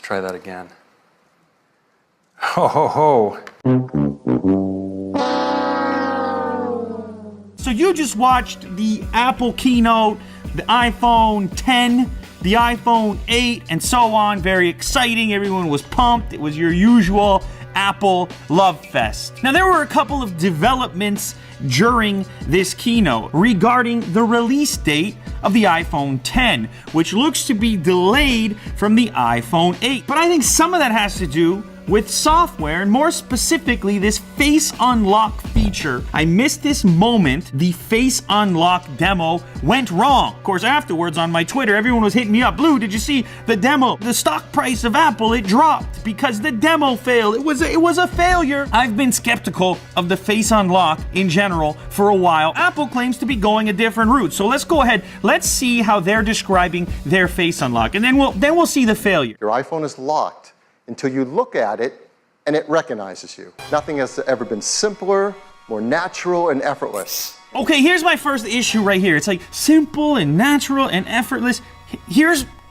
try that again. Ho, ho, ho. So you just watched the Apple keynote, the iPhone 10, the iPhone 8, and so on. Very exciting. Everyone was pumped. It was your usual Apple love fest. Now, there were a couple of developments during this keynote regarding the release date of the iPhone 10, which looks to be delayed from the iPhone 8. But I think some of that has to do with software, and more specifically, this face unlock feature. I missed this moment. The face unlock demo went wrong. Of course, afterwards on my Twitter, everyone was hitting me up. Blue, did you see the demo? The stock price of Apple, it dropped because the demo failed. It was a failure. I've been skeptical of the face unlock in general for a while. Apple claims to be going a different route. So let's go ahead. Let's see how they're describing their face unlock, and then we'll see the failure. Your iPhone is locked until you look at it and it recognizes you. Nothing has ever been simpler, more natural, and effortless. Okay, here's my first issue right here. It's like simple and natural and effortless.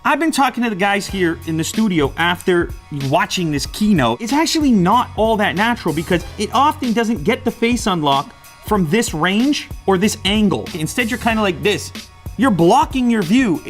I've been talking to the guys here in the studio after watching this keynote. It's actually not all that natural because it often doesn't get the face unlock from this range or this angle. Instead, you're kind of like this. You're blocking your view.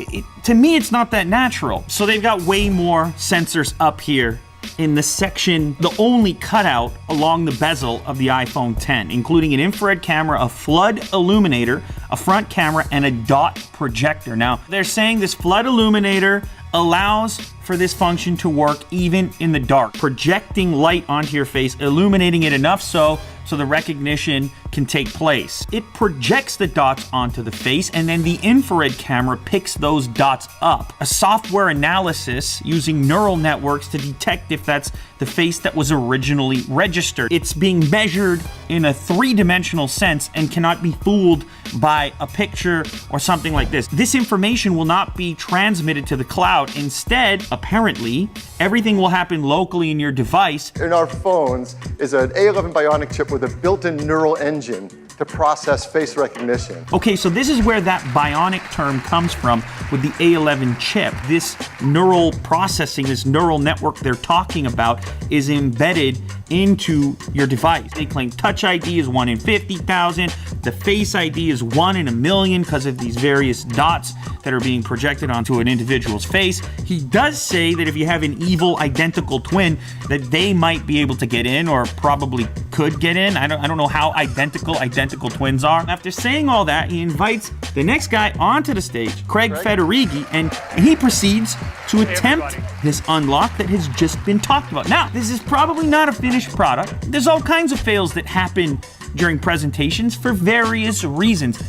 To me, it's not that natural. So they've got way more sensors up here in the section, the only cutout along the bezel of the iPhone 10, including an infrared camera, a flood illuminator, a front camera, and a dot projector. Now, they're saying this flood illuminator allows for this function to work even in the dark, projecting light onto your face, illuminating it enough so the recognition can take place. It projects the dots onto the face, and then the infrared camera picks those dots up. A software analysis using neural networks to detect if that's the face that was originally registered. It's being measured in a three-dimensional sense and cannot be fooled by a picture or something like this. This information will not be transmitted to the cloud. Instead, apparently, everything will happen locally in your device. In our phones is an A11 Bionic chip with a built-in neural engine to process face recognition. Okay, so this is where that bionic term comes from with the A11 chip. This neural processing, this neural network they're talking about is embedded into your device. They claim Touch ID is 1 in 50,000. The Face ID is 1 in a million because of these various dots that are being projected onto an individual's face. He does say that if you have an evil identical twin, that they might be able to get in, or probably could get in. I don't know how identical twins are. After saying all that, he invites the next guy onto the stage, Craig Federighi, and he proceeds to attempt this unlock that has just been talked about. Now, this is probably not a finished product. There's all kinds of fails that happen during presentations for various reasons.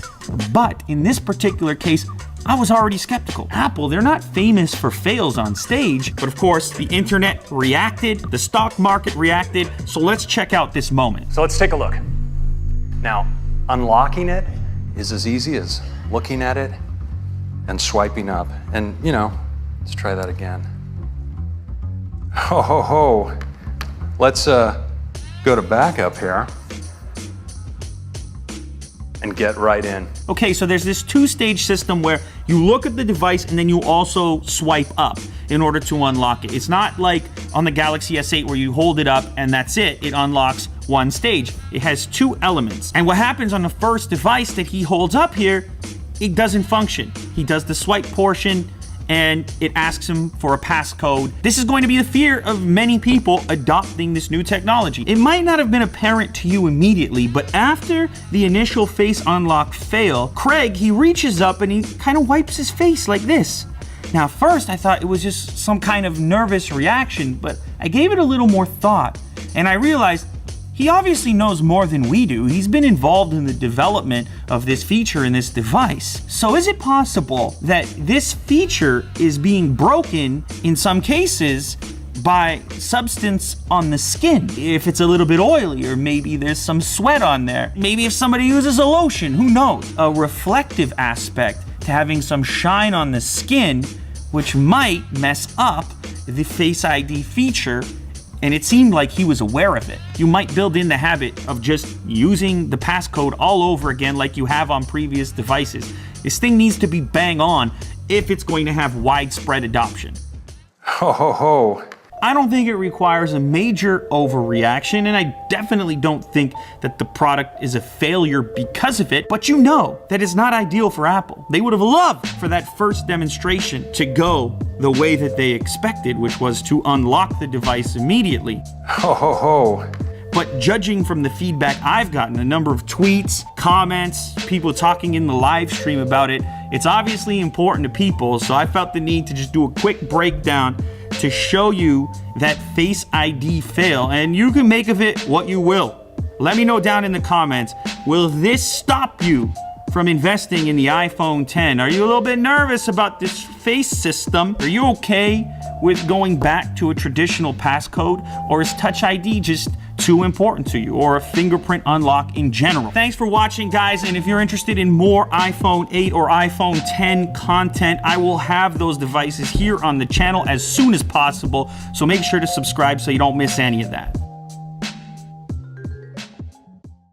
But in this particular case, I was already skeptical. Apple, they're not famous for fails on stage, but of course, the internet reacted, the stock market reacted, so let's check out this moment. So let's take a look. Now, unlocking it is as easy as looking at it and swiping up. And, let's try that again. Ho, ho, ho. Let's go to backup here and get right in. Okay, so there's this two-stage system where you look at the device and then you also swipe up in order to unlock it. It's not like on the Galaxy S8 where you hold it up and that's it. It unlocks one stage. It has two elements. And what happens on the first device that he holds up here, it doesn't function. He does the swipe portion and it asks him for a passcode. This is going to be the fear of many people adopting this new technology. It might not have been apparent to you immediately, but after the initial face unlock fail, Craig, he reaches up and he kind of wipes his face like this. Now, first I thought it was just some kind of nervous reaction, but I gave it a little more thought and I realized he obviously knows more than we do. He's been involved in the development of this feature in this device. So is it possible that this feature is being broken in some cases by substance on the skin? If it's a little bit oily, or maybe there's some sweat on there. Maybe if somebody uses a lotion, who knows? A reflective aspect to having some shine on the skin, which might mess up the Face ID feature. And it seemed like he was aware of it. You might build in the habit of just using the passcode all over again like you have on previous devices. This thing needs to be bang on if it's going to have widespread adoption. Ho, ho, ho. I don't think it requires a major overreaction, and I definitely don't think that the product is a failure because of it, but you know that it's not ideal for Apple. They would have loved for that first demonstration to go the way that they expected, which was to unlock the device immediately. Ho, ho, ho. But judging from the feedback I've gotten, a number of tweets, comments, people talking in the live stream about it, it's obviously important to people, so I felt the need to just do a quick breakdown to show you that Face ID fail, and you can make of it what you will. Let me know down in the comments, will this stop you from investing in the iPhone 10? Are you a little bit nervous about this face system? Are you okay with going back to a traditional passcode? Or is Touch ID just too important to you, or a fingerprint unlock in general? Thanks for watching, guys, and if you're interested in more iPhone 8 or iPhone 10 content, I will have those devices here on the channel as soon as possible, so make sure to subscribe so you don't miss any of that.